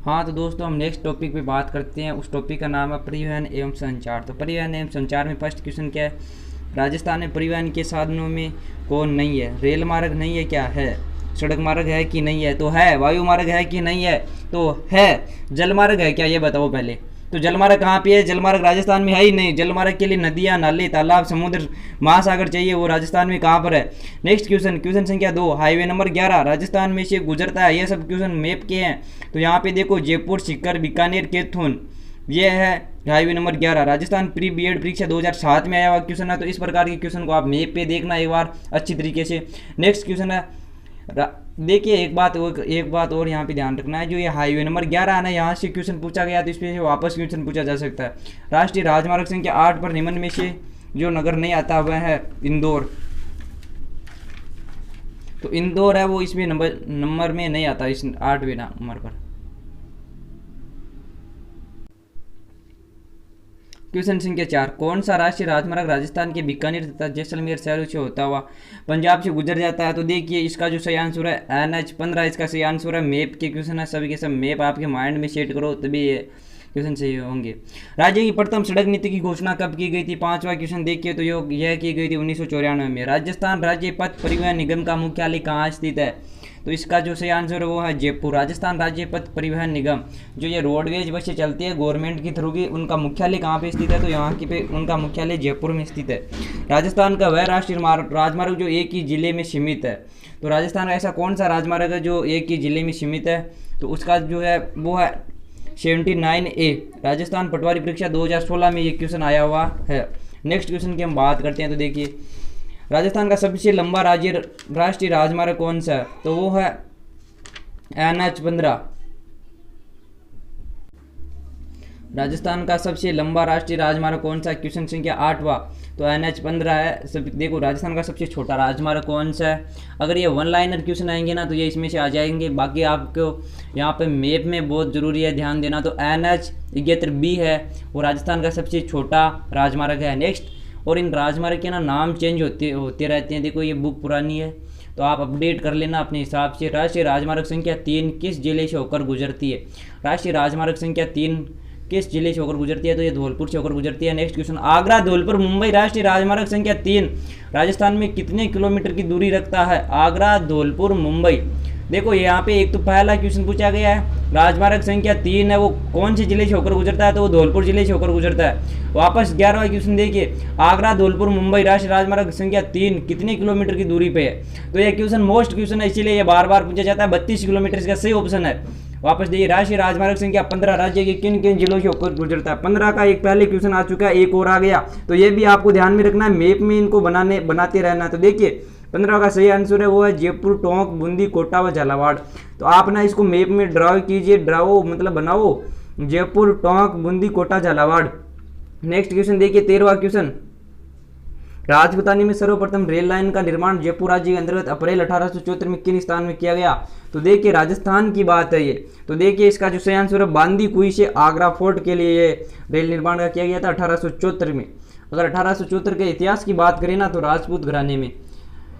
हाँ तो दोस्तों हम नेक्स्ट टॉपिक पे बात करते हैं। उस टॉपिक का नाम है परिवहन एवं संचार। तो परिवहन एवं संचार में फर्स्ट क्वेश्चन क्या है? राजस्थान में परिवहन के साधनों में कौन नहीं है? रेल मार्ग नहीं है क्या? है। सड़क मार्ग है कि नहीं है? तो है। वायु मार्ग है कि नहीं है? तो है। जल मार्ग है क्या? ये बताओ पहले। तो जलमार्ग कहाँ पे है? जलमार्ग राजस्थान में है ही नहीं। जलमार्ग के लिए नदियाँ, नाले, तालाब, समुद्र, महासागर चाहिए, वो राजस्थान में कहाँ पर है? नेक्स्ट क्वेश्चन, क्वेश्चन संख्या 2, हाईवे नंबर 11 राजस्थान में से गुजरता है। ये सब क्वेश्चन मैप के हैं। तो यहाँ पे देखो जयपुर, सीकर, बीकानेर, कैथून, ये है highway number 11। Rajasthan pre BEd परीक्षा 2007 में आया हुआ क्वेश्चन है। तो इस प्रकार के क्वेश्चन को आप मैप पे देखना एक बार अच्छी तरीके से। नेक्स्ट क्वेश्चन है, देखिए एक बात और यहाँ पे ध्यान रखना है। जो ये हाईवे नंबर 11 है ना, यहाँ से क्वेश्चन पूछा गया तो इस पे वापस क्वेश्चन पूछा जा सकता है। राष्ट्रीय राजमार्ग संख्या 8 पर निम्न में से जो नगर नहीं आता वह है इंदौर। तो इंदौर है वो इसमें नंबर में नहीं आता, इस 8वें नंबर पर। क्वेश्चन संख्या 4, कौन सा राष्ट्रीय राजमार्ग राजस्थान के बीकानेर तथा जैसलमेर शहरों से होता हुआ पंजाब से गुजर जाता है? तो देखिए इसका जो सही आंसर है NH15, इसका सही आंसर है। मैप के क्वेश्चन है, सभी के सब मैप आपके माइंड में सेट करो तभी ये क्वेश्चन सही होंगे। राज्य की प्रथम सड़क नीति की घोषणा कब की गई थी? 5वां क्वेश्चन देखिए तो यह की गई थी 1994 में। राजस्थान राज्य पथ परिवहन निगम का मुख्यालय कहाँ स्थित है? तो इसका जो सही आंसर है वो है जयपुर। राजस्थान राज्य पथ परिवहन निगम, जो ये रोडवेज बसें चलती है गवर्नमेंट के थ्रू की, उनका मुख्यालय कहाँ पे स्थित है? तो यहाँ की पे उनका मुख्यालय जयपुर में स्थित है। राजस्थान का वह राष्ट्रीय राजमार्ग जो एक ही जिले में सीमित है। तो राजस्थान का ऐसा कौन सा राजमार्ग है जो एक ही जिले में सीमित है? तो उसका जो है वो है 79A। राजस्थान पटवारी परीक्षा 2016 में ये क्वेश्चन आया हुआ है। नेक्स्ट क्वेश्चन की हम बात करते हैं। तो देखिए राजस्थान का सबसे लंबा राष्ट्रीय राजमार्ग कौन सा है? तो वो है NH15। राजस्थान का सबसे लंबा राष्ट्रीय राजमार्ग कौन सा है? क्वेश्चन संख्या 8वां। तो NH15 है। सब देखो राजस्थान का सबसे छोटा राजमार्ग कौन सा है? अगर ये वन लाइनर क्वेश्चन आएंगे ना तो ये इसमें से आ जाएंगे। बाकी आपको यहाँ पे मैप में बहुत ज़रूरी है ध्यान देना। तो NH71B है, वो राजस्थान का सबसे छोटा राजमार्ग है। नेक्स्ट, और इन राजमार्ग के ना नाम चेंज होते रहते हैं। देखो ये बुक पुरानी है तो आप अपडेट कर लेना अपने हिसाब से। राष्ट्रीय राजमार्ग संख्या 3 किस जिले से होकर गुजरती है? राष्ट्रीय राजमार्ग संख्या 3 किस जिले से होकर गुजरती है? तो ये धौलपुर से होकर गुजरती है। नेक्स्ट क्वेश्चन, आगरा धौलपुर मुंबई राष्ट्रीय राजमार्ग संख्या 3 राजस्थान में कितने किलोमीटर की दूरी रखता है? आगरा धौलपुर मुंबई। देखो यहाँ पे एक तो पहला क्वेश्चन पूछा गया है, राजमार्ग संख्या 3 है वो कौन से जिले से होकर गुजरता है? तो वो धौलपुर जिले से होकर गुजरता है। वापस 11वां क्वेश्चन देखिए, आगरा धौलपुर मुंबई राष्ट्रीय राजमार्ग संख्या 3 कितने किलोमीटर की दूरी पे है? तो ये क्वेश्चन मोस्ट क्वेश्चन है, इसीलिए ये बार बार पूछा जाता है। 32 किलोमीटर इसका सही ऑप्शन है। वापस देखिए, राष्ट्रीय राजमार्ग संख्या 15 राज्य के किन किन जिलों से होकर गुजरता है? 15 का एक पहले क्वेश्चन आ चुका है, एक और आ गया। तो ये भी आपको ध्यान में रखना है, मैप में इनको बनाते रहना। तो देखिए 15 का सही आंसर है वो है जयपुर, टोंक, बूंदी, कोटा व झालावाड़। तो आप ना इसको मैप में ड्राव कीजिए, ड्राओ मतलब बनाओ जयपुर, टोंक, बूंदी, कोटा, झालावाड़। नेक्स्ट क्वेश्चन देखिए 13वां क्वेश्चन, राजपूतानी में सर्वप्रथम रेल लाइन का निर्माण जयपुर राज्य के अंतर्गत अप्रैल 1874 में किन स्थान में किया गया? तो देखिए राजस्थान की बात है ये। तो देखिए इसका जो सही आंसर है बांदी कुई से आगरा फोर्ट के लिए ये रेल निर्माण का किया गया था 1874 में। अगर 1874 के इतिहास की बात करें ना तो राजपूत घराने में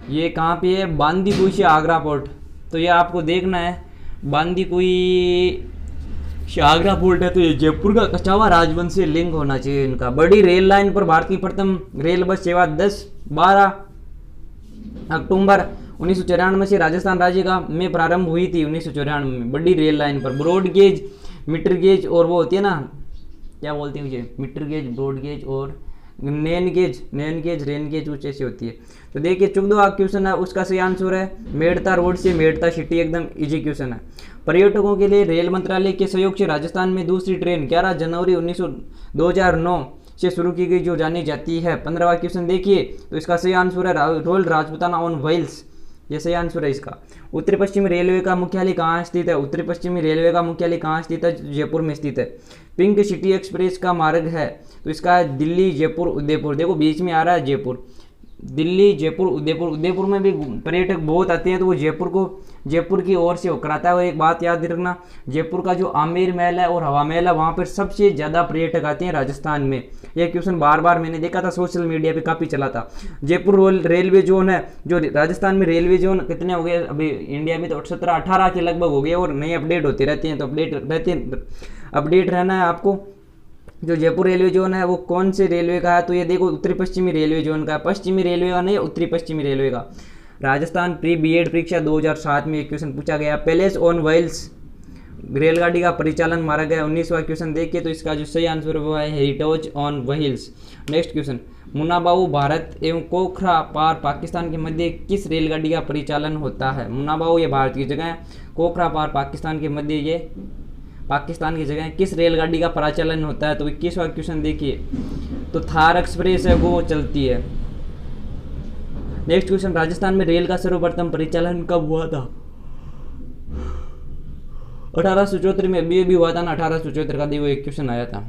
ये कहाँ पे है? बांदी कुई से आगरा फोर्ट। तो ये आपको देखना है, बांदी कुई आगरा फोर्ट है तो ये जयपुर का कछावा राजवंश से लिंक होना चाहिए इनका। बड़ी रेल लाइन पर भारत की प्रथम रेल बस सेवा 12 अक्टूबर 1994 से राजस्थान राज्य का में प्रारंभ हुई थी। 1994 में बड़ी रेल लाइन पर ब्रॉड गेज, मीटर गेज और वो होती है ना, क्या बोलते हैं मुझे, मीटर गेज, ब्रॉड गेज और रेन गेज कुछ ऐसी होती है। तो देखिए 14वां क्वेश्चन है, उसका सही आंसर है मेड़ता रोड से मेड़ता सिटी। एकदम इजी क्वेश्चन है। पर्यटकों के लिए रेल मंत्रालय के सहयोग से राजस्थान में दूसरी ट्रेन 11 जनवरी 2009 से शुरू की गई जो जानी जाती है। 15वां क्वेश्चन देखिए तो इसका सही आंसर है रॉयल राजपूताना ऑन व्हील्स, ये सही आंसर है इसका। उत्तर पश्चिमी रेलवे का मुख्यालय कहाँ स्थित है? उत्तर पश्चिमी रेलवे का मुख्यालय कहाँ स्थित है? जयपुर में स्थित है। पिंक सिटी एक्सप्रेस का मार्ग है तो इसका है दिल्ली, जयपुर, उदयपुर। देखो बीच में आ रहा है जयपुर। दिल्ली, जयपुर, उदयपुर। उदयपुर में भी पर्यटक बहुत आते हैं, तो वो जयपुर की ओर से होकर आता है। और एक बात याद रखना, जयपुर का जो आमेर महल है और हवा महल है, वहाँ पर सबसे ज़्यादा पर्यटक आते हैं राजस्थान में। यह क्वेश्चन बार बार मैंने देखा था, सोशल मीडिया पे काफ़ी चला था। जयपुर रेलवे जोन है, जो राजस्थान में रेलवे जोन कितने हो गए अभी इंडिया में, तो 17-18 के लगभग हो गए, और नए अपडेट होते रहते हैं, तो अपडेट रहना है आपको। जो जयपुर रेलवे जोन है वो कौन से रेलवे का है, तो ये देखो उत्तरी पश्चिमी रेलवे जोन का, पश्चिमी रेलवे का नहीं, उत्तरी पश्चिमी रेलवे का। राजस्थान प्री बीएड परीक्षा 2007 में एक क्वेश्चन पूछा गया। पैलेस ऑन व्हील्स रेलगाड़ी का परिचालन मार्ग है। 19वां क्वेश्चन देखिए, तो इसका जो सही आंसर वो है heritage on wheels. Next question, Munabao Bharat एवं कोखरा पार पाकिस्तान के मध्य किस रेलगाड़ी का परिचालन होता है। मुनाबाऊ ये भारत की जगह है, कोखरा पार पाकिस्तान के मध्य ये पाकिस्तान की जगह किस रेलगाड़ी का परिचालन होता है। तो 21वां क्वेश्चन देखिए, तो थार एक्सप्रेस है वो चलती है। नेक्स्ट क्वेश्चन, राजस्थान में रेल का सर्वप्रथम परिचालन कब हुआ था। 1874 में, अभी हुआ था ना 1874 का, देखो एक क्वेश्चन आया था।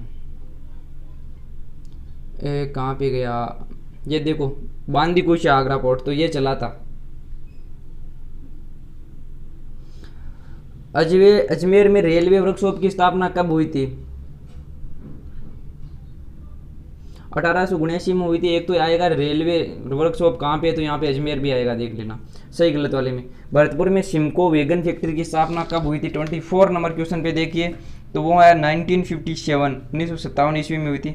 कहाँ पे गया, ये देखो बांदीकुई से आगरा पोर्ट, तो ये चला था। अजमेर में रेलवे वर्कशॉप की स्थापना कब हुई थी। 1879 में हुई थी। एक तो आएगा रेलवे वर्कशॉप कहाँ पे है, तो यहाँ पे अजमेर भी आएगा, देख लेना सही गलत वाले में। भरतपुर में सिमको वैगन फैक्ट्री की स्थापना कब हुई थी। 24 नंबर क्वेश्चन पे देखिए, तो वो है 1957 ईस्वी में हुई थी।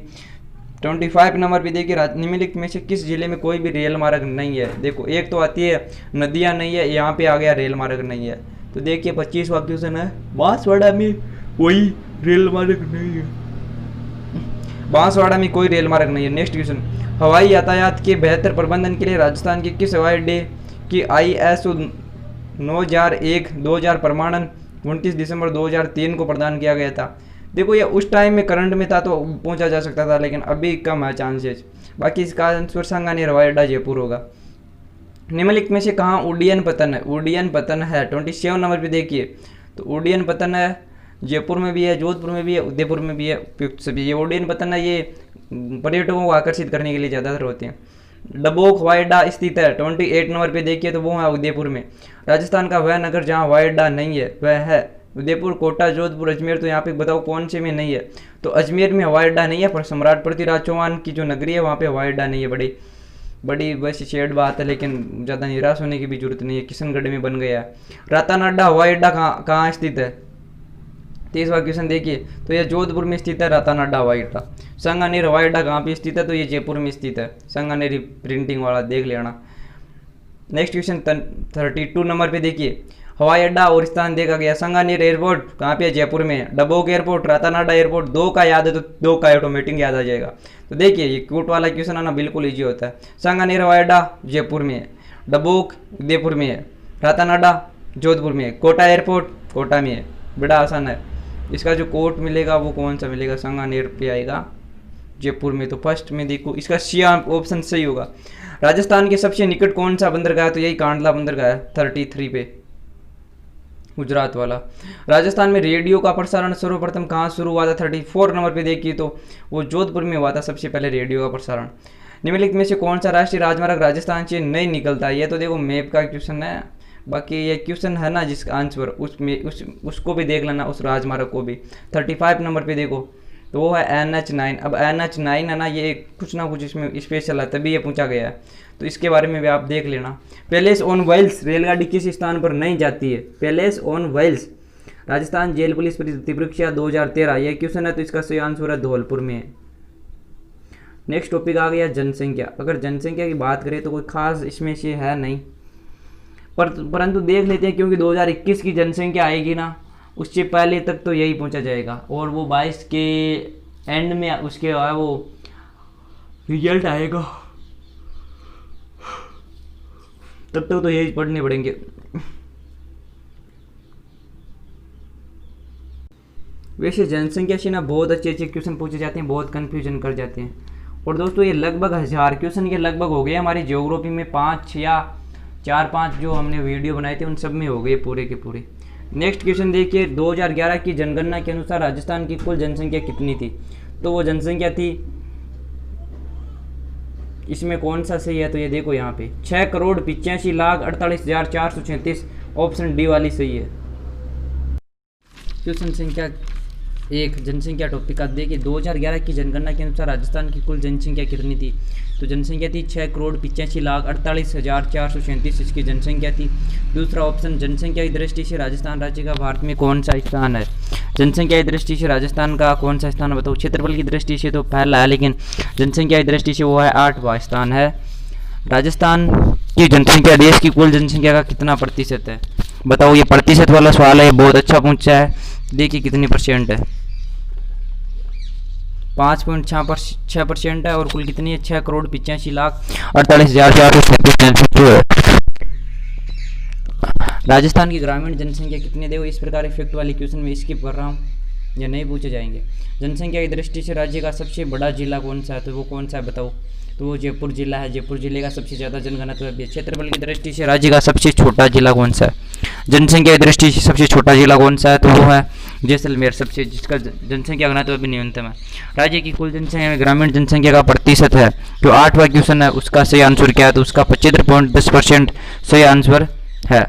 25 नंबर पे देखिए, निम्नलिखित में से किस जिले में कोई भी रेल मार्ग नहीं है। देखो एक तो आती है नदियाँ नहीं है, यहाँ पे आ गया रेल मार्ग नहीं है। तो देखिए 25वां क्वेश्चन है, बांसवाड़ा में कोई रेल मार्ग नहीं है, बांसवाड़ा में कोई रेल मार्ग नहीं है। नेक्स्ट क्वेश्चन, हवाई यातायात के बेहतर प्रबंधन के लिए राजस्थान के किस हवाई अड्डे की ISO 9001-2000 प्रमाणन 29 दिसंबर 2003 को प्रदान किया गया था। देखो ये उस टाइम में करंट में था तो पहुंचा जा सकता था, लेकिन अभी कम है चांसेस। बाकी इसका आंसर सांगानेर हवाई अड्डा जयपुर होगा। निम्नलिखित में से कहाँ उड्डयन पतन है। उड्डयन पतन है 27 नंबर पे देखिए, तो उड्डयन पतन है जयपुर में भी है, जोधपुर में भी है, उदयपुर में भी है, सभी। ये उड्डयन पतन है, ये पर्यटकों को आकर्षित करने के लिए ज़्यादातर होते हैं। डबोक हवाई अड्डा स्थित है 28 नंबर पे देखिए, तो वो है उदयपुर में। राजस्थान का वह नगर जहाँ हवाई अड्डा नहीं है वह है उदयपुर, कोटा, जोधपुर, अजमेर। तो यहाँ पे बताओ कौन से में नहीं है। तो अजमेर में हवाई अड्डा नहीं है, पर सम्राट पृथ्वीराज चौहान की जो नगरी है वहाँ पे हवाई अड्डा नहीं है। बड़ी वैसे शेड बात है, लेकिन ज़्यादा निराश होने की भी जरूरत नहीं है, किशनगढ़ में बन गया है। रातानाडा हवाई अड्डा कहाँ स्थित है। 23वां क्वेश्चन देखिए, तो यह जोधपुर में स्थित है रातानाडा हवाई अड्डा। सांगानेर हवाई अड्डा कहाँ पे स्थित है, तो ये जयपुर में स्थित है, सांगानेरी प्रिंटिंग वाला देख लेना। नेक्स्ट क्वेश्चन 32 नंबर पे देखिए, हवाई अड्डा और स्थान देखा गया। सांगानेर एयरपोर्ट कहाँ पे है, जयपुर में है। डबोक एयरपोर्ट, रातानाडा एयरपोर्ट, दो का याद है तो दो का ऑटोमेटिक याद आ जाएगा। तो देखिए ये क्यूट वाला क्वेश्चन आना बिल्कुल ईजी होता है। सांगानेर हवाई अड्डा जयपुर में है, डबोक उदयपुर में है, रातानाडा जोधपुर में है, कोटा एयरपोर्ट कोटा में है। बड़ा आसान है। इसका जो कोट मिलेगा वो कौन सा मिलेगा, सांगानेर पे आएगा जयपुर में। तो फर्स्ट में देखो इसका सी ऑप्शन सही होगा। राजस्थान के सबसे निकट कौन सा बंदरगाह है, तो यही कांडला बंदरगाह है 33 पे, गुजरात वाला। राजस्थान में रेडियो का प्रसारण सर्वप्रथम कहाँ शुरू हुआ था। 34 नंबर पे देखिए, तो वो जोधपुर में हुआ था सबसे पहले रेडियो का प्रसारण। निम्नलिखित में से कौन सा राष्ट्रीय राजमार्ग राजस्थान से नहीं निकलता है। ये तो देखो मैप का क्वेश्चन है, बाकी ये क्वेश्चन है ना जिसका आंसर उसमें उसको भी देख लेना, उस राजमार्ग को भी। 35 नंबर पे देखो, तो वो है NH9। अब NH9 है ना, ये कुछ ना कुछ इसमें स्पेशल है, तभी ये पूछा गया है, तो इसके बारे में भी आप देख लेना। पैलेस ऑन व्हील्स रेलगाड़ी किस स्थान पर नहीं जाती है। Palace on wheels Rajasthan jail police भर्ती परीक्षा 2013, ये क्वेश्चन है, तो इसका सही आंसर है धौलपुर में है। नेक्स्ट टॉपिक आ गया जनसंख्या। अगर जनसंख्या की बात करें तो कोई खास इसमें से है नहीं, परंतु देख लेते हैं, क्योंकि 2021 की जनसंख्या आएगी ना, उससे पहले तक तो यही पहुंचा जाएगा, और वो 22 के एंड में उसके वो रिजल्ट आएगा, तब तक तो यही पढ़ने पड़ेंगे। वैसे जनसंख्या से ना बहुत अच्छे अच्छे क्वेश्चन पूछे जाते हैं, बहुत कन्फ्यूजन कर जाते हैं। और दोस्तों ये लगभग 1000 क्वेश्चन के लगभग हो गए हमारी ज्योग्राफी में। 5 या 4-5 जो हमने वीडियो बनाए थे उन सब में हो गए पूरे के पूरे। नेक्स्ट क्वेश्चन देखिए, 2011 की जनगणना के अनुसार राजस्थान की कुल जनसंख्या कितनी थी। तो वो जनसंख्या थी इसमें कौन सा सही है? तो ये देखो यहाँ पे 6,85,48,436, ऑप्शन डी वाली सही है। क्वेश्चन संख्या 1, जनसंख्या टॉपिक का देखिए 2011 की जनगणना के अनुसार राजस्थान की कुल जनसंख्या कितनी थी? तो जनसंख्या थी 6,85,48,437 इसकी जनसंख्या थी। दूसरा ऑप्शन, जनसंख्या की दृष्टि से राजस्थान राज्य का भारत में कौन सा स्थान है? जनसंख्या की दृष्टि से राजस्थान का कौन सा स्थान है बताओ? क्षेत्रफल की दृष्टि से तो पहला है, लेकिन जनसंख्या की दृष्टि से वो है 8वां स्थान है। राजस्थान की जनसंख्या देश की कुल जनसंख्या का कितना प्रतिशत है बताओ? ये प्रतिशत वाला सवाल है, बहुत अच्छा पूछा है। देखिए कितनी परसेंट है, 5.6% है, और कुल कितनी है? 6,85,48,437 राजस्थान की ग्रामीण जनसंख्या कितनी? देखो इस प्रकार इफेक्ट वाले क्वेश्चन में स्किप कर रहा हूँ या नहीं पूछे जाएंगे। जनसंख्या की दृष्टि से राज्य का सबसे बड़ा जिला कौन सा है? तो वो कौन सा है बताओ? तो वो जयपुर जिला है। जयपुर जिले का सबसे ज़्यादा जनघनत्व है। क्षेत्रफल की दृष्टि से राज्य का सबसे छोटा जिला कौन सा है? जनसंख्या की दृष्टि से सबसे छोटा जिला कौन सा है? तो वो है जैसलमेर, सबसे जिसका जनसंख्या घनत्व भी न्यूनतम है। राज्य की कुल जनसंख्या में ग्रामीण जनसंख्या का प्रतिशत है जो 8वां क्वेश्चन है, उसका सही आंसर क्या है? तो उसका 75.10% सही आंसर है।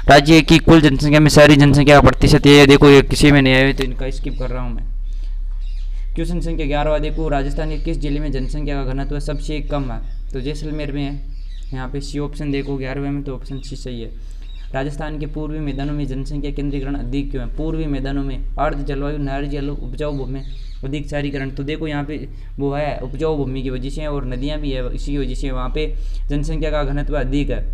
राज्य की कुल जनसंख्या में शहरी जनसंख्या का प्रतिशत ये देखो, ये किसी में नहीं आए तो इनका स्किप कर रहा हूँ मैं। क्वेश्चन संख्या 11 देखो, राजस्थान के किस जिले में जनसंख्या का घनत्व सबसे कम है? तो जैसलमेर में है। यहाँ पे सी ऑप्शन देखो 11वें में, तो ऑप्शन सी सही है। राजस्थान के पूर्वी मैदानों में जनसंख्या केंद्रीकरण अधिक क्यों है? पूर्वी मैदानों में अर्ध जलवायु, नहर जल, उपजाऊ भूमि, अधिक शहरीकरण। तो देखो यहाँ पे वो है उपजाऊ भूमि की वजह से, और नदियाँ भी है, इसी की वजह से वहाँ पे जनसंख्या का घनत्व अधिक है।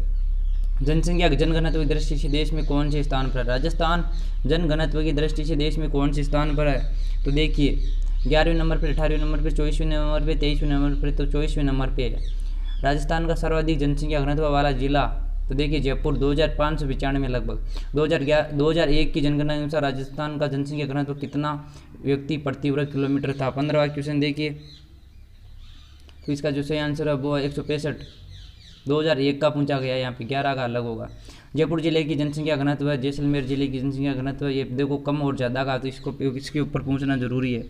जनसंख्या जनघनत्व की दृष्टि से देश में कौन से स्थान पर है? राजस्थान जनघनत्व की दृष्टि से देश में कौन से स्थान पर है? तो देखिए 11वें नंबर पर, 18वें नंबर पर, 24वें नंबर पर, 23वें नंबर पर, तो 24वें नंबर पे है। राजस्थान का सर्वाधिक जनसंख्या घनत्व वाला जिला, तो देखिए जयपुर 2595 लगभग। 2001 की जनगणना के अनुसार राजस्थान का जनसंख्या घनत्व कितना व्यक्ति प्रति वर्ग किलोमीटर था? 15वां क्वेश्चन देखिए, तो इसका जो सही आंसर है वो है 165। 2001 का पूछा गया, यहाँ पे 11 का अलग होगा। जयपुर जिले की जनसंख्या घनत्व है, जैसलमेर जिले की जनसंख्या घनत्व ये देखो कम और ज़्यादा का, तो इसके ऊपर पूछना जरूरी है।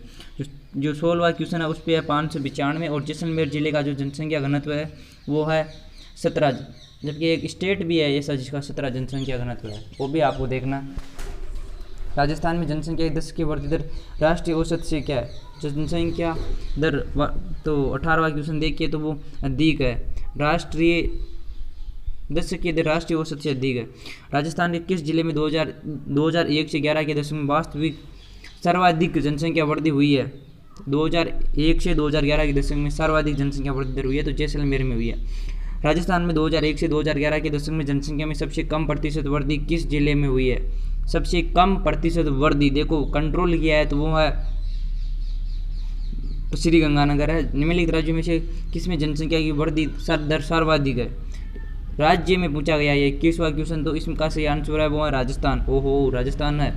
जो 16वां क्वेश्चन है उस पर है 595, और जैसलमेर जिले का जो जनसंख्या घनत्व है वो है 17, जबकि एक स्टेट भी है ऐसा जिसका 17 जनसंख्या घनत्व है, वो भी आपको देखना। राजस्थान में जनसंख्या की 10 की वृद्धि दर राष्ट्रीय औसत से क्या है? जनसंख्या दर, तो 18वां क्वेश्चन देखिए, तो वो अधिक है। राष्ट्रीय 10 की दर राष्ट्रीय औसत से अधिक है। राजस्थान के किस जिले में 2001 से 11 के दशक में वास्तविक सर्वाधिक जनसंख्या वृद्धि हुई है? 2001 से 2011 के दशक में सर्वाधिक जनसंख्या वृद्धि दर हुई है, तो जैसलमेर में हुई है। राजस्थान में 2001 से 2011 के दशक में जनसंख्या में सबसे कम प्रतिशत वृद्धि किस जिले में हुई है? सबसे कम प्रतिशत वृद्धि देखो कंट्रोल किया है, तो वो है श्रीगंगानगर है। निम्नलिखित राज्यों में से किसमें जनसंख्या की वृद्धि दर सर्वाधिक है? राज्य में पूछा गया ये 21वां क्वेश्चन, तो इसमें का सही आंसर है वो है राजस्थान। ओहो, राजस्थान है।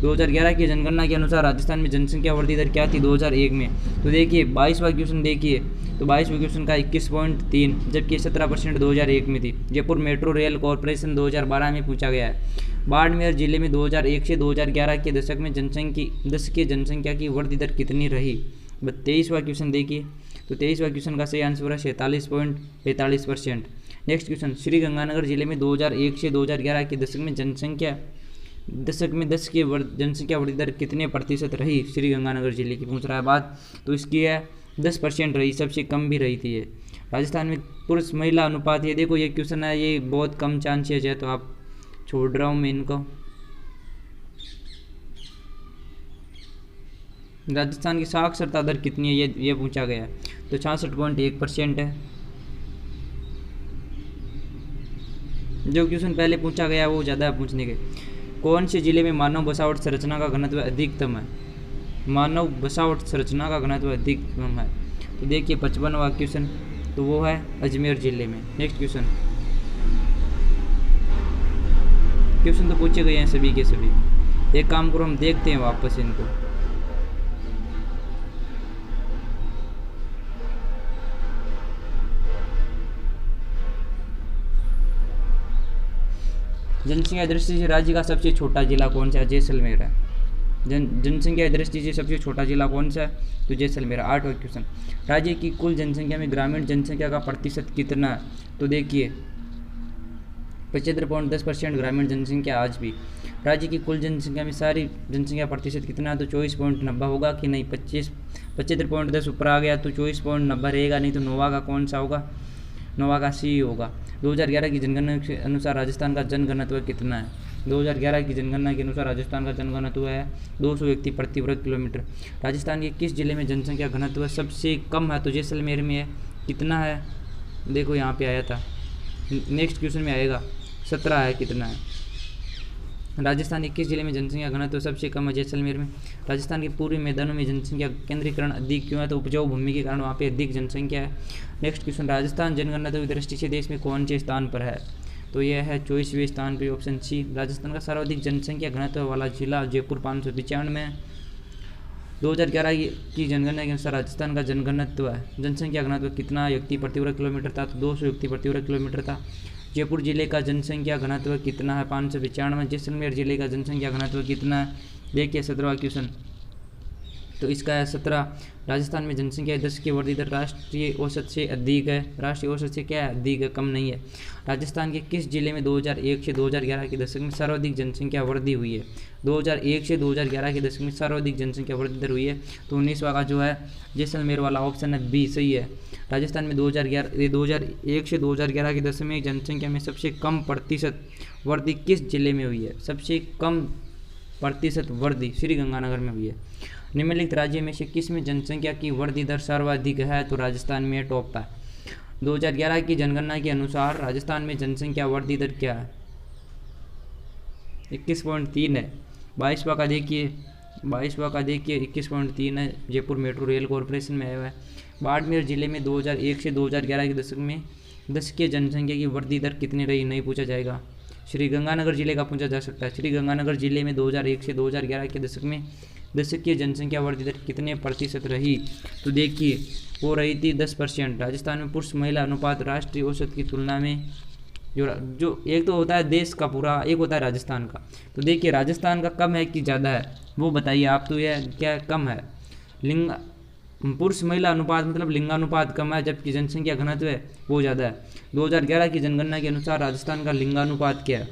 2011 की जनगणना के अनुसार राजस्थान में जनसंख्या वृद्धि दर क्या थी 2001 में? तो देखिए 22वां क्वेश्चन देखिए, तो 22वें क्वेश्चन का 21.3, जबकि 17% 2001 में थी। जयपुर मेट्रो रेल कॉरपोरेशन 2012 में पूछा गया है। बाड़मेर जिले में 2001 से 2011 के दशक में जनसंख्या की वृद्धि दर कितनी रही? 23वां क्वेश्चन देखिए, तो 23वां क्वेश्चन का सही आंसर है 46.45%। नेक्स्ट क्वेश्चन, श्रीगंगानगर जिले में 2001 से 2011 के दशक में जनसंख्या वृद्धि दर कितने प्रतिशत रही? श्रीगंगानगर जिले की पूछ रहा है बात, तो इसकी है 10% रही, सबसे कम भी रही थी ये। राजस्थान में पुरुष महिला अनुपात, ये देखो ये क्वेश्चन है, ये बहुत कम चांसेज है, तो आप छोड़ रहा हूँ मैं इनको। राजस्थान की साक्षरता दर कितनी है ये पूछा गया है, तो 66.1% है। जो क्वेश्चन पहले पूछा गया वो ज़्यादा है पूछने के। कौन से जिले में मानव बसावट संरचना का घनत्व अधिकतम है? मानव बसावट संरचना का घनत्व अधिकतम है, तो देखिए 55वां क्वेश्चन, तो वो है अजमेर जिले में। नेक्स्ट क्वेश्चन तो पूछे गए हैं सभी के सभी। एक काम करो, हम देखते हैं वापस इनको। जनसंख्या दृष्टि से राज्य का सबसे छोटा जिला कौन सा है? जैसलमेर है। जनसंख्या की दृष्टि से सबसे छोटा जिला कौन सा है? तो जैसलमेर। 8वां क्वेश्चन, राज्य की कुल जनसंख्या में ग्रामीण जनसंख्या का प्रतिशत कितना है? तो देखिए 75.10% ग्रामीण जनसंख्या आज भी। राज्य की कुल जनसंख्या में सारी जनसंख्या प्रतिशत कितना है? तो 24.90 होगा कि नहीं? 75.10 ऊपर आ गया तो 24.90 रहेगा, नहीं तो नोवा का कौन सा होगा? नोवा का सी होगा। 2011 की जनगणना के अनुसार राजस्थान का जनघनत्व कितना है? 2011 की जनगणना के अनुसार राजस्थान का जनघनत्व है 200 व्यक्ति प्रति वर्ग किलोमीटर। राजस्थान के किस जिले में जनसंख्या घनत्व सबसे कम है? तो जैसलमेर में है। कितना है? देखो यहाँ पे आया था, नेक्स्ट क्वेश्चन में आएगा। 17 है। कितना है? राजस्थान के किस जिले में जनसंख्या घनत्व सबसे कम है? जैसलमेर में। राजस्थान के पूर्वी मैदानों में जनसंख्या केंद्रीकरण अधिक क्यों है? तो उपजाऊ भूमि के कारण वहाँ पे अधिक जनसंख्या है। नेक्स्ट क्वेश्चन, राजस्थान जनगणना की दृष्टि से देश में कौन से स्थान पर है? तो यह है 24वें स्थान पर, ऑप्शन सी। राजस्थान का सर्वाधिक जनसंख्या घनत्व वाला जिला जयपुर 595 है। 2011 की जनगणना के अनुसार राजस्थान का जनसंख्या घनत्व कितना व्यक्ति प्रति वर्ग किलोमीटर था? तो 200 व्यक्ति प्रति वर्ग किलोमीटर था। जयपुर जिले का जनसंख्या घनत्व कितना है? 595। जैसलमेर जिले का जनसंख्या घनत्व कितना है? देखिए 17वां क्वेश्चन, तो इसका है 17। राजस्थान में जनसंख्या 10 की वृद्धि दर राष्ट्रीय औसत से अधिक है। राष्ट्रीय औसत से क्या है? अधिक है, कम नहीं है। राजस्थान के किस जिले में 2001 से 2011 के दशक में सर्वाधिक जनसंख्या वृद्धि हुई है? 2001 से 2011 के दशक में सर्वाधिक जनसंख्या वृद्धि दर हुई है। तो 19वां का जो है जैसलमेर वाला ऑप्शन है बी, सही है। राजस्थान में 2001 से 2011 के दशक में जनसंख्या में सबसे कम प्रतिशत वृद्धि किस जिले में हुई है? सबसे कम प्रतिशत वृद्धि श्रीगंगानगर में हुई है। निम्नलिखित राज्य में से किस में जनसंख्या की वृद्धि दर सर्वाधिक है? तो राजस्थान में टॉप है। 2011 की जनगणना के अनुसार राजस्थान में जनसंख्या वृद्धि दर क्या है? 21.3 है। 22वां का देखिए 21.3 है, जयपुर मेट्रो रेल कॉरपोरेशन में आया है। बाड़मेर जिले में 2001 से 2011 के दशक में दशकीय जनसंख्या की वृद्धि दर कितनी रही? नहीं पूछा जाएगा। श्रीगंगानगर जिले का पूछा जा सकता है। श्रीगंगानगर जिले में 2001 से 2011 के दशक में दशकीय जनसंख्या वृद्धि दर कितने प्रतिशत रही? तो देखिए वो रही थी 10%। राजस्थान में पुरुष महिला अनुपात राष्ट्रीय औसत की तुलना में जो एक तो होता है देश का पूरा, एक होता है राजस्थान का। तो देखिए राजस्थान का कम है कि ज़्यादा है वो बताइए आप। तो यह क्या कम है? पुरुष महिला अनुपात मतलब लिंगानुपात कम है, जबकि जनसंख्या घनत्व है वो ज़्यादा है। 2011 की जनगणना के अनुसार राजस्थान का लिंगानुपात क्या है?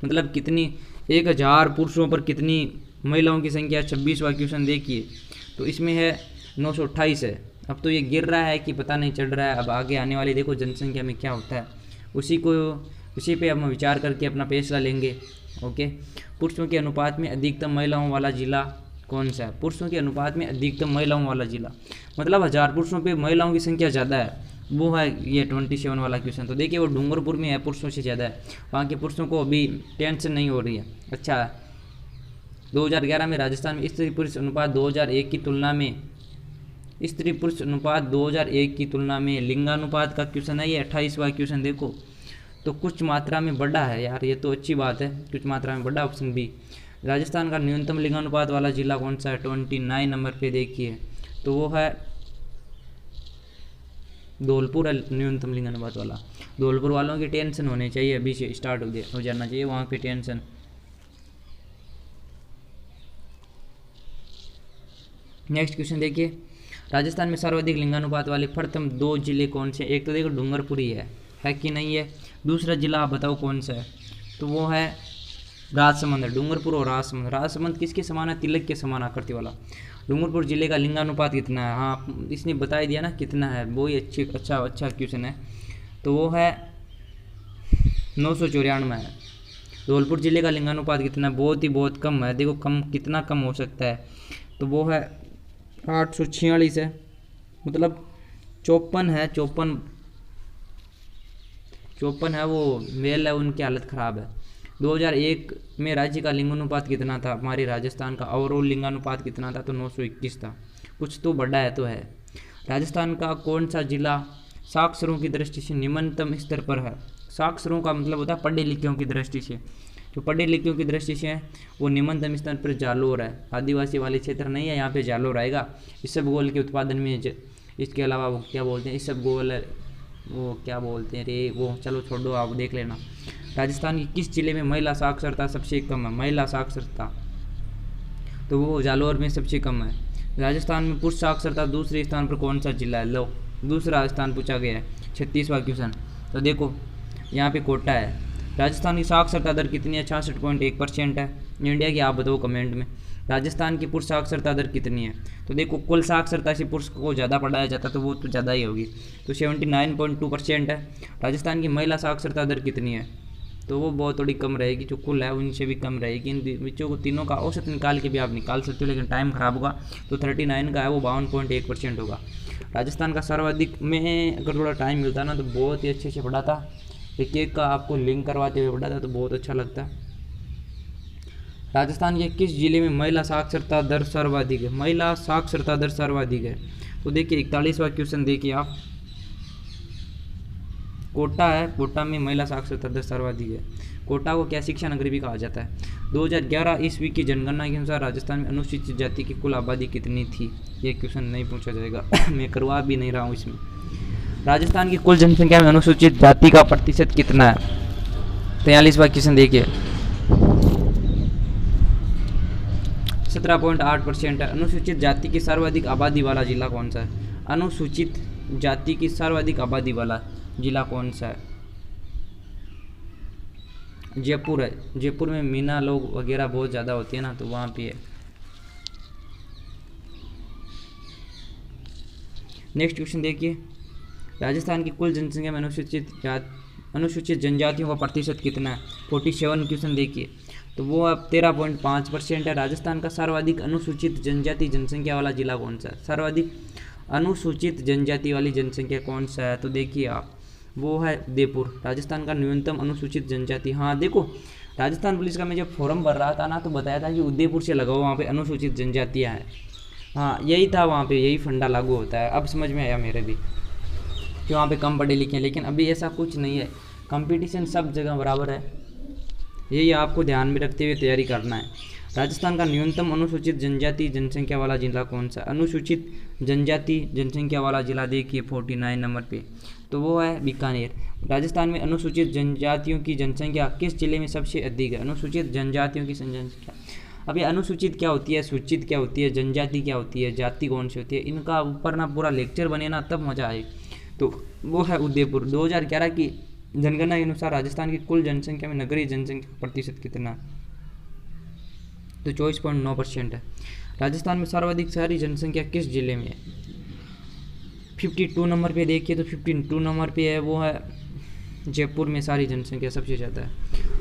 मतलब कितनी 1000 पुरुषों पर कितनी महिलाओं की संख्या? 26वां क्वेश्चन देखिए, तो इसमें है 928 है। अब तो ये गिर रहा है कि पता नहीं चढ़ रहा है। अब आगे आने वाली देखो जनसंख्या में क्या होता है, उसी पे हम विचार करके अपना फैसला लेंगे। ओके, पुरुषों के अनुपात में अधिकतम महिलाओं वाला जिला कौन सा है? पुरुषों के अनुपात में अधिकतम महिलाओं वाला जिला मतलब 1000 पुरुषों पे महिलाओं की संख्या ज़्यादा है, वो है ये 27 वाला क्वेश्चन। तो देखिए वो डूंगरपुर में है, पुरुषों से ज़्यादा है। वहाँ के पुरुषों को अभी टेंशन नहीं हो रही है। अच्छा, 2011 में राजस्थान में स्त्री पुरुष अनुपात 2001 की तुलना में लिंगानुपात का क्वेश्चन है ये 28वां क्वेश्चन। देखो तो कुछ मात्रा में बढ़ा है यार, ये तो अच्छी बात है, कुछ मात्रा में बढ़ा, ऑप्शन बी। राजस्थान का न्यूनतम लिंगानुपात वाला जिला कौन सा है? 29 नंबर पे देखिए, तो वो है धौलपुर है न्यूनतम लिंगानुपात वाला। धौलपुर वालों की टेंशन होनी चाहिए, अभी से स्टार्ट हो जाना चाहिए वहाँ पे टेंशन। नेक्स्ट क्वेश्चन देखिए, राजस्थान में सर्वाधिक लिंगानुपात वाले प्रथम 2 जिले कौन से? एक तो देखो डूंगरपुर ही है कि नहीं है? दूसरा जिला आप बताओ कौन सा है? तो वो है राजसमंद। डूंगरपुर और राजसमंद। राजसमंद किसके समान है? तिलक के समान आकृति वाला। डूंगरपुर जिले का लिंगानुपात कितना है? हाँ इसने बता ही दिया ना कितना है, वो ही अच्छा क्वेश्चन है। तो वो है 994 है। धौलपुर जिले का लिंगानुपात कितना है? बहुत कम है। देखो कम कितना कम हो सकता है? तो वो है 846 है, मतलब 54 है। 54 है, वो मेल है, उनकी हालत ख़राब है। 2001 में राज्य का लिंगानुपात कितना था? हमारे राजस्थान का ओवरऑल लिंगानुपात कितना था? तो 921 था। कुछ तो बढ़ा है तो है। राजस्थान का कौन सा जिला साक्षरों की दृष्टि से निम्नतम स्तर पर है? साक्षरों का मतलब होता है पढ़े लिखियों की दृष्टि से। जो पढ़े लिखियों की दृष्टि से है वो निम्नतम स्तर पर जालोर है। आदिवासी वाले क्षेत्र नहीं है, यहाँ पे जालोर आएगा। इसबगोल के उत्पादन में इसके अलावा वो क्या बोलते हैं, इसबगोल वो क्या बोलते हैं रे, वो चलो छोड़ो आप देख लेना। राजस्थान की किस जिले में महिला साक्षरता सबसे कम है? महिला साक्षरता तो वो जालौर में सबसे कम है। राजस्थान में पुरुष साक्षरता दूसरे स्थान पर कौन सा जिला है? लो, दूसरा स्थान पूछा गया है, 36वां क्वेश्चन। तो देखो यहाँ पे कोटा है। राजस्थान की साक्षरता दर कितनी है? 66.1% है। इंडिया की आप बताओ कमेंट में। राजस्थान की पुरुष साक्षरता दर कितनी है? तो देखो कुल साक्षरता से पुरुष को ज़्यादा पढ़ाया जाता है तो वो तो ज़्यादा ही होगी, तो 79.2% है। राजस्थान की महिला साक्षरता दर कितनी है? तो वो बहुत थोड़ी कम रहेगी, जो कुल है उनसे भी कम रहेगी। इन बच्चों को तीनों का औसत निकाल के भी आप निकाल सकते हो, लेकिन टाइम खराब होगा। तो 39 का है वो 52.1% होगा। राजस्थान का सर्वाधिक में अगर थोड़ा टाइम मिलता ना तो बहुत ही अच्छे से पढ़ाता, एक का आपको लिंक करवाते हुए पढ़ाता तो बहुत अच्छा लगता। राजस्थान के किस जिले में महिला साक्षरता दर सर्वाधिक है? महिला साक्षरता दर सर्वाधिक है तो देखिए 41वां क्वेश्चन देखिए आप, कोटा है। कोटा में महिला साक्षरता दर सर्वाधिक है। कोटा को क्या शिक्षा नगरी भी कहा जाता है? 2011 ईस्वी की जनगणना के अनुसार राजस्थान में अनुसूचित जाति की कुल आबादी कितनी थी? ये क्वेश्चन नहीं पूछा जाएगा मैं करवा भी नहीं रहा हूँ इसमें। राजस्थान की कुल जनसंख्या में अनुसूचित जाति का प्रतिशत कितना है? 43वां क्वेश्चन देखिए, 17.8% है। अनुसूचित जाति की सर्वाधिक आबादी वाला जिला कौन सा है? अनुसूचित जाति की सर्वाधिक आबादी वाला जिला कौन सा है? जयपुर है। जयपुर में मीना लोग वगैरह बहुत ज़्यादा होती है ना, तो वहाँ पे है। नेक्स्ट क्वेश्चन देखिए, राजस्थान की कुल जनसंख्या में अनुसूचित जनजातियों का प्रतिशत कितना है? 47 क्वेश्चन देखिए, तो वो अब 13.5% है। राजस्थान का सर्वाधिक अनुसूचित जनजाति जनसंख्या वाला जिला कौन सा है? सर्वाधिक अनुसूचित जनजाति वाली जनसंख्या कौन सा है? तो देखिए आप, वो है उदयपुर। राजस्थान का न्यूनतम अनुसूचित जनजाति, हाँ देखो राजस्थान पुलिस का मैं जब फॉर्म भर रहा था ना तो बताया था कि उदयपुर से लगाओ, वहाँ पे अनुसूचित जनजातियाँ हैं। हाँ यही था, वहाँ पे यही फंडा लागू होता है। अब समझ में आया मेरे भी कि वहाँ पे कम पढ़े लिखे हैं, लेकिन अभी ऐसा कुछ नहीं है, कंपटीशन सब जगह बराबर है। यही आपको ध्यान में रखते हुए तैयारी करना है। राजस्थान का न्यूनतम अनुसूचित जनजाति जनसंख्या वाला जिला कौन सा? अनुसूचित जनजाति जनसंख्या वाला जिला देखिए 49 नंबर पे, तो वो है बीकानेर। राजस्थान में अनुसूचित जनजातियों की जनसंख्या किस जिले में सबसे अधिक है? अनुसूचित जनजातियों की जनसंख्या, अब ये अनुसूचित क्या होती है, सूचित क्या होती है, जनजाति क्या होती है, जाति कौन सी होती है, इनका ऊपर ना पूरा लेक्चर बने ना तब मज़ा आए। तो वो है उदयपुर। 2011 की जनगणना के अनुसार राजस्थान की कुल जनसंख्या में नगरीय जनसंख्या का प्रतिशत कितना? तो 24.9% है। राजस्थान में सर्वाधिक शहरी जनसंख्या किस जिले में है? 52 नंबर पे देखिए, तो 52 नंबर पे है, वो है जयपुर में सारी जनसंख्या सबसे ज़्यादा है।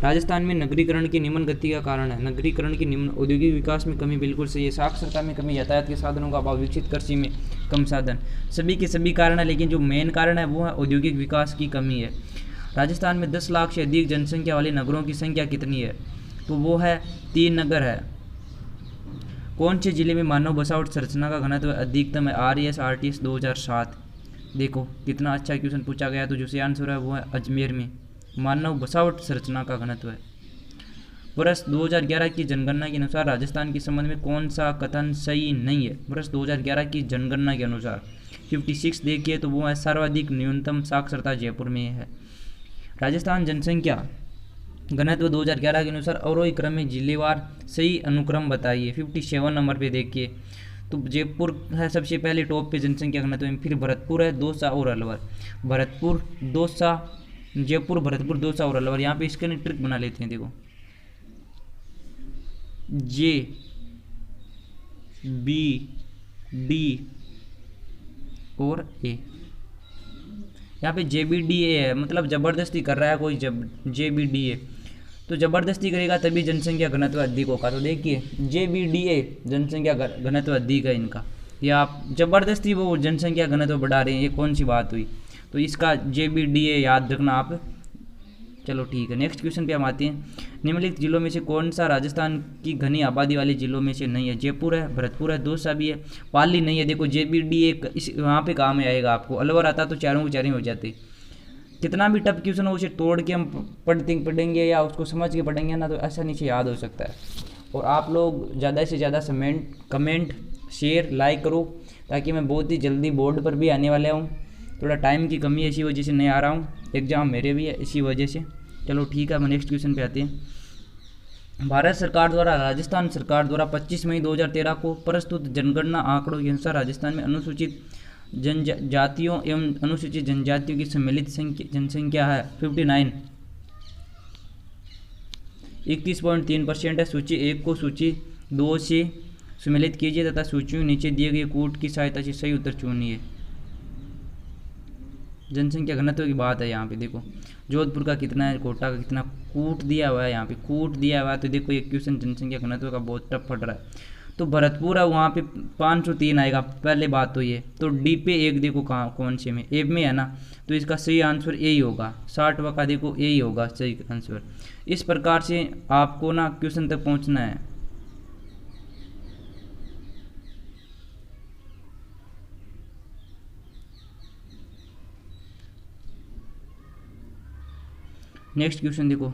राजस्थान में नगरीकरण की निम्न गति का कारण है? नगरीकरण की निम्न, औद्योगिक विकास में कमी बिल्कुल सही है, साक्षरता में कमी, यातायात के साधनों का अभाव, विकसित कृषि में कम साधन, सभी के सभी कारण है, लेकिन जो मेन कारण है वो है औद्योगिक विकास की कमी है। राजस्थान में 10 लाख से अधिक जनसंख्या वाले नगरों की संख्या कितनी है? तो वो है 3 नगर है। कौन से जिले में मानव बसावट संरचना का घनत्व अधिकतम है? RES/RTS 2007। देखो कितना अच्छा क्वेश्चन पूछा गया, तो जो सही आंसर है वो है अजमेर में मानव बसावट संरचना का घनत्व है। वर्ष 2011 की जनगणना के अनुसार राजस्थान के संबंध में कौन सा कथन सही नहीं है? वर्ष 2011 की जनगणना के अनुसार 56 देखिए, तो वो है सर्वाधिक न्यूनतम साक्षरता जयपुर में है। राजस्थान जनसंख्या घनत्व 2011 के अनुसार अवरोही क्रम में जिलेवार सही अनुक्रम बताइए। 57 नंबर पे देखिए, तो जयपुर है सबसे पहले टॉप पे जनसंख्या घनत्व में, फिर भरतपुर है, दौसा और अलवर। भरतपुर, दौसा, जयपुर, भरतपुर, दौसा और अलवर। यहाँ पे इसके लिए ट्रिक बना लेते हैं, देखो JBD और A, यहाँ पे JBDA है, मतलब ज़बरदस्ती कर रहा है कोई, जब JBDA तो ज़बरदस्ती करेगा तभी जनसंख्या घनत्व अधिक होगा। तो देखिए JBDA जनसंख्या घनत्व अधिक है इनका, या आप ज़बरदस्ती वो जनसंख्या घनत्व बढ़ा रहे हैं, ये कौन सी बात हुई? तो इसका JBDA याद रखना आप। चलो ठीक है, नेक्स्ट क्वेश्चन पे हम आते हैं। निम्नलिखित जिलों में से कौन सा राजस्थान की घनी आबादी वाले जिलों में से नहीं है? जयपुर है, भरतपुर है, दौसा भी है, पाली नहीं है। देखो JBDA इस वहाँ पे काम में आएगा आपको, अलवर आता तो चारों के चारों हो जाते। कितना भी टफ क्वेश्चन हो उसे तोड़ के हम पढ़ेंगे या उसको समझ के पढ़ेंगे ना तो आसानी से याद हो सकता है। और आप लोग ज़्यादा से ज़्यादा कमेंट शेयर लाइक करो, ताकि मैं बहुत ही जल्दी बोर्ड पर भी आने वाला हूँ। थोड़ा टाइम की कमी है, इसी वजह से नहीं आ रहा हूँ, एग्ज़ाम मेरे भी है इसी वजह से। चलो ठीक है, हम नेक्स्ट क्वेश्चन पे आते हैं। भारत सरकार द्वारा राजस्थान सरकार द्वारा 25 मई 2013 को प्रस्तुत जनगणना आंकड़ों के अनुसार राजस्थान में अनुसूचित जनजातियों एवं अनुसूचित जनजातियों की सम्मिलित जनसंख्या है 59 21.3% है। सूची 1 को सूची 2 से सम्मिलित कीजिए तथा सूचियों नीचे दिए गए कोड की सहायता से सही उत्तर चुनिए। जनसंख्या घनत्व की बात है यहाँ पे देखो, जोधपुर का कितना है, कोटा का कितना, कूट दिया हुआ है, यहाँ पे कूट दिया हुआ है। तो देखो ये क्वेश्चन जनसंख्या घनत्व का बहुत टफ पड़ रहा है। तो भरतपुर है वहाँ पे 503 आएगा, पहले बात तो ये। तो डी पे 1 देखो कहाँ कौन से में, ए में है ना, तो इसका सही आंसर यही होगा। 60वां का देखो यही होगा सही आंसर। इस प्रकार से आपको ना क्वेश्चन तक पहुँचना है। नेक्स्ट क्वेश्चन देखो,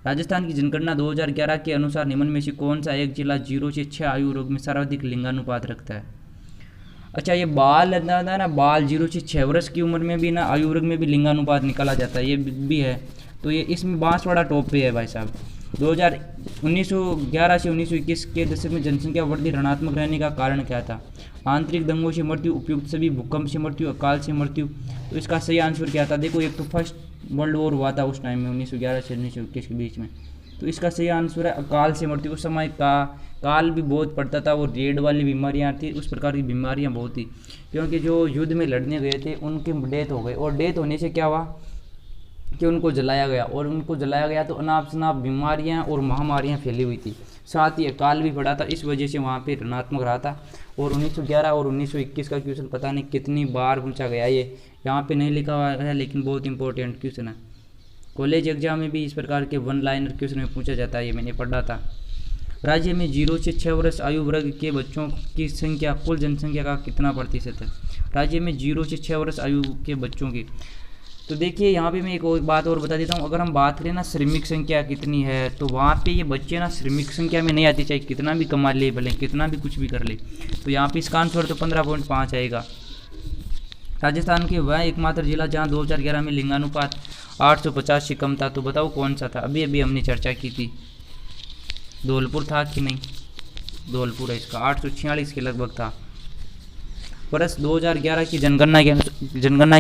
राजस्थान की जनगणना 2011 के अनुसार निम्न में से कौन सा एक जिला 0 से 6 आयु वर्ग में सर्वाधिक लिंगानुपात रखता है। अच्छा ये बाल है ना, बाल 0 से 6 वर्ष की उम्र में भी ना आयु वर्ग में भी लिंगानुपात निकाला जाता है, ये भी है। तो ये इसमें बांसवाड़ा टॉप पे है भाई साहब। 1911 से 1921 के दशक में जनसंख्या वृद्धि ऋणात्मक रहने का कारण क्या था। आंतरिक दंगों से मृत्यु, उपयुक्त सभी, भूकंप से मृत्यु, अकाल से मृत्यु। तो इसका सही आंसर क्या था देखो, एक तो फर्स्ट वर्ल्ड वॉर हुआ था उस टाइम में 1911 से 1921 के बीच में। तो इसका सही आंसर है अकाल से मृत्यु। उस समय का काल भी बहुत पड़ता था, वो रेड वाली बीमारियां थी, उस प्रकार की बीमारियां बहुत थी, क्योंकि जो युद्ध में लड़ने गए थे उनकी डेथ हो गई। और डेथ होने से क्या हुआ कि उनको जलाया गया, और उनको जलाया गया तो अनाप शनाप बीमारियां और महामारियां फैली हुई थी, साथ ही अकाल भी पड़ा था। इस वजह से वहाँ पे ऋणात्मक रहा था। और 1911 और 1921 का क्वेश्चन पता नहीं कितनी बार पूछा गया, ये यहाँ पे नहीं लिखा हुआ है लेकिन बहुत इंपॉर्टेंट क्वेश्चन है। कॉलेज एग्जाम में भी इस प्रकार के 1 लाइनर क्वेश्चन में पूछा जाता है, ये मैंने पढ़ा था। राज्य में 0 से 6 वर्ष आयु वर्ग के बच्चों की संख्या कुल जनसंख्या का कितना प्रतिशत है। राज्य में 0 से 6 वर्ष आयु के बच्चों की, तो देखिए यहाँ पे मैं एक और बात और बता देता हूँ। अगर हम बात करें ना श्रमिक संख्या कितनी है, तो वहाँ पे ये बच्चे ना श्रमिक संख्या में नहीं आती, चाहे कितना भी कमा ले, भले कितना भी कुछ भी कर ले। तो यहाँ पे इसका आंसर तो 15.5 आएगा। राजस्थान के वह एकमात्र जिला जहाँ 2011 में लिंगानुपात 850 से कम था, तो बताओ कौन सा था। अभी अभी हमने चर्चा की थी, धौलपुर था कि नहीं, धौलपुर है इसका, 846 के लगभग था। वर्ष 2011 की जनगणना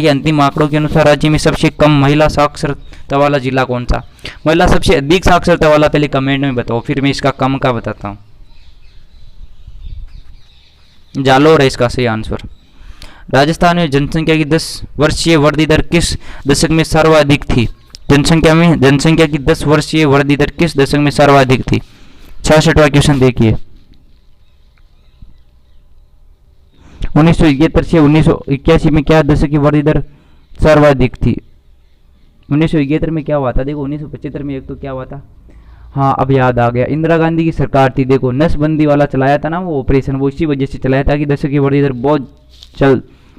के अंतिम आंकड़ों के अनुसार राज्य में सबसे कम महिला साक्षरता वाला जिला कौन सा। महिला सबसे अधिक साक्षरता वाला पहले कमेंट में बताओ, फिर मैं इसका कम का बताता हूँ। जालोर है इसका सही आंसर। राजस्थान में जनसंख्या की 10 वर्षीय वृद्धि दर किस दशक में सर्वाधिक थी। जनसंख्या की 10 वर्षीय वृद्धि दर किस दशक में सर्वाधिक थी। 66वां क्वेश्चन देखिए, 1971 से 1981 में क्या दशक की वृद्धि दर सर्वाधिक थी। 1971 में क्या हुआ था देखो, 1975 में एक तो क्या हुआ था, हाँ अब याद आ गया, इंदिरा गांधी की सरकार थी देखो, नसबंदी वाला चलाया था ना वो ऑपरेशन, वो इसी वजह से चलाया था कि दशक की वृद्धि दर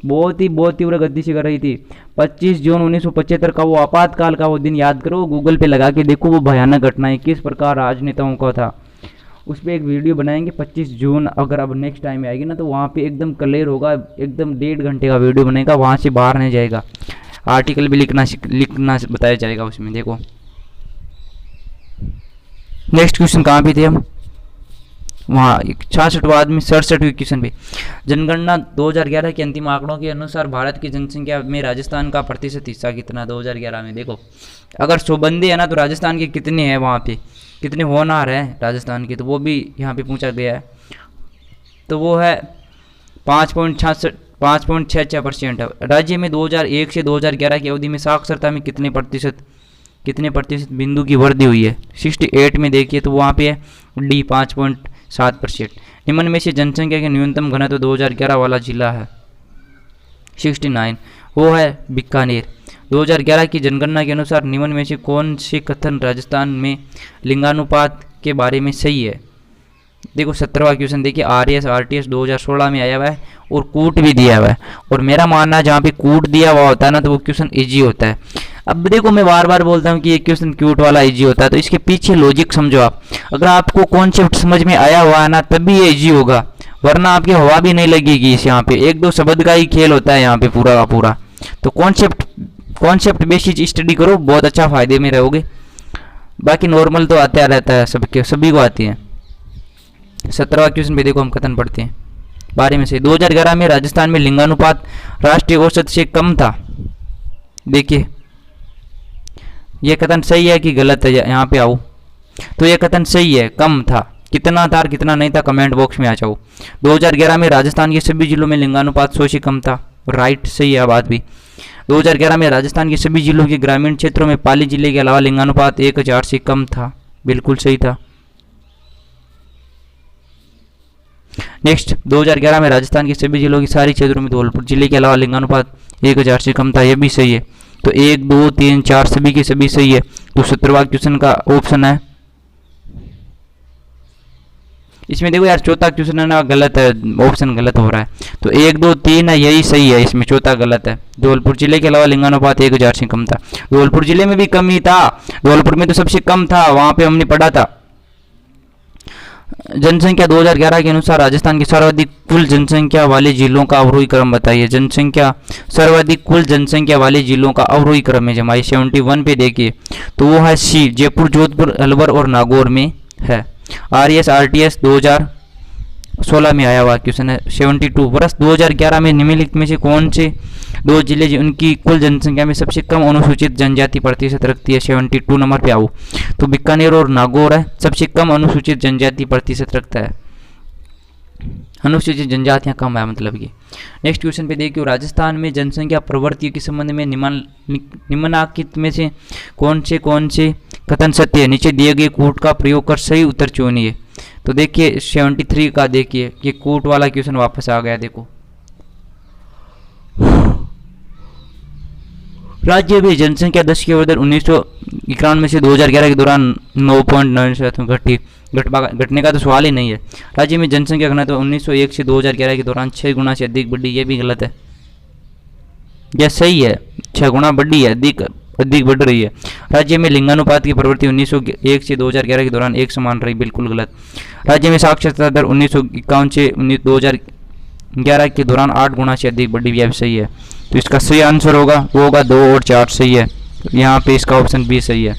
बहुत तीव्र गति से कर रही थी। 25 जून 1975 का वो आपातकाल का वो दिन याद करो, गूगल पे लगा के देखो, वो भयानक घटनाएं किस प्रकार राजनेताओं का था। उस पर एक वीडियो बनाएंगे 25 जून, अगर अब नेक्स्ट टाइम में आएगी ना तो वहाँ पे एकदम क्लियर होगा, एकदम 1.5 घंटे का वीडियो बनेगा, वहाँ से बाहर नहीं जाएगा, आर्टिकल भी लिखना बताया जाएगा उसमें। देखो नेक्स्ट क्वेश्चन कहाँ पे थे हम, वहाँ 66वां में 67वें क्वेश्चन पे। जनगणना 2011 के अंतिम आंकड़ों के अनुसार भारत की जनसंख्या में राजस्थान का प्रतिशत हिस्सा कितना 2011 में। देखो अगर 100 बंदे हैं ना तो राजस्थान के कितने हैं, वहाँ पे कितने होनहार हैं राजस्थान के, तो वो भी यहाँ पे पूछा गया है। तो वो है 5.66%। राज्य में 2001 से 2011 की अवधि में साक्षरता में कितने प्रतिशत बिंदु की वृद्धि हुई है। 68 में देखिए तो वहाँ पे है डी 5.7%। निम्न में से जनसंख्या के न्यूनतम घनत्व 2011 वाला जिला है 69, वो है बीकानेर। 2011 की जनगणना के अनुसार निम्न में से कौन से कथन राजस्थान में लिंगानुपात के बारे में सही है। देखो 17वां क्वेश्चन देखिए, RTS 2016 में आया हुआ है और कूट भी दिया हुआ है, और मेरा मानना है जहाँ पे कूट दिया हुआ होता है ना तो वो क्वेश्चन इजी होता है। अब देखो मैं बार बार बोलता हूँ कि ये क्वेश्चन क्यूट वाला इजी होता है, तो इसके पीछे लॉजिक समझो आप। अगर आपको कॉन्सेप्ट समझ में आया हुआ है ना तभी ये इजी होगा, वरना आपकी हवा भी नहीं लगेगी। इस यहाँ पे 1-2 शब्द का ही खेल होता है यहाँ पे पूरा का पूरा। तो कॉन्सेप्ट बेसिस स्टडी करो, बहुत अच्छा फायदे में रहोगे। बाकी नॉर्मल तो आता रहता है, सबके सभी को आती है। 17वां क्वेश्चन पे देखो हम कथन पढ़ते हैं 12 में से। 2011 में राजस्थान में लिंगानुपात राष्ट्रीय औसत से कम था। देखिए यह कथन सही है कि गलत है, यहाँ पे आओ। तो यह कथन सही है, कम था। कितना था और कितना नहीं था कमेंट बॉक्स में आ जाओ। 2011 में राजस्थान के सभी जिलों में लिंगानुपात 100 से कम था। राइट, सही है बात भी। 2011 में राजस्थान के सभी जिलों के ग्रामीण क्षेत्रों में पाली जिले के अलावा लिंगानुपात 1000 से कम था। बिल्कुल सही था। नेक्स्ट, 2011 में राजस्थान के सभी जिलों के सारे क्षेत्रों में धौलपुर जिले के अलावा लिंगानुपात 1000 से कम था। यह भी सही है। तो 1 2 3 4 सभी के सभी सही है। तो 17वां क्वेश्चन का ऑप्शन है। इसमें देखो यार चौथा क्वेश्चन है ना गलत है, ऑप्शन गलत हो रहा है। तो 1 2 3 है, यही सही है। इसमें चौथा गलत है। धौलपुर जिले के अलावा लिंगानुपात 1000 से कम था। धौलपुर जिले में भी कम ही था। धौलपुर में तो सबसे कम था, वहां पे हमने पढ़ा था। जनसंख्या 2011 के अनुसार राजस्थान के सर्वाधिक कुल जनसंख्या वाले जिलों का अवरोही क्रम बताइए। जनसंख्या सर्वाधिक कुल जनसंख्या वाले जिलों का अवरोही क्रम है जमाई 71 पे देखिए। तो वो है सी, जयपुर, जोधपुर, अलवर और नागौर में है। RS RTS 2016 में आया हुआ क्वेश्चन है 72। वर्ष 2011 में निम्नलिखित में से कौन से 2 जिले उनकी कुल जनसंख्या में सबसे कम अनुसूचित जनजाति प्रतिशत रखती है? 72 नंबर पे आओ। तो बीकानेर और नागौर है, सबसे कम अनुसूचित जनजाति प्रतिशत रखता है। अनुसूचित जनजातियां कम है मतलब ये। नेक्स्ट क्वेश्चन पे देखिए, राजस्थान में जनसंख्या प्रवृत्तियों के संबंध में निम्नलिखित में से कौन से कथन सत्य है? नीचे दिए गए कूट का प्रयोग कर सही उत्तर चुनिए। तो देखिए 73 का देखिए, ये कूट वाला क्वेश्चन वापस आ गया। देखो, राज्य में जनसंख्या 10 के वर्धन 1991 में से 2011 के दौरान 9.9 घटने का तो सवाल ही नहीं है। राज्य में जनसंख्या घनत्व 1901 से 2011 के दौरान 6 गुना से अधिक बढ़ी। ये भी गलत है। यह सही है, 6 गुना बढ़ी है, अधिक बढ़ रही है। राज्य में लिंगानुपात की प्रवृत्ति 1901 से 2011 के दौरान एक समान रही। बिल्कुल गलत। राज्य में साक्षरता दर 1951 से 2011 के दौरान 8 गुना से अधिक बढ़ी। यह भी सही है। तो इसका सही आंसर होगा वो होगा 2 और 4 सही है। यहाँ पे इसका ऑप्शन बी सही है।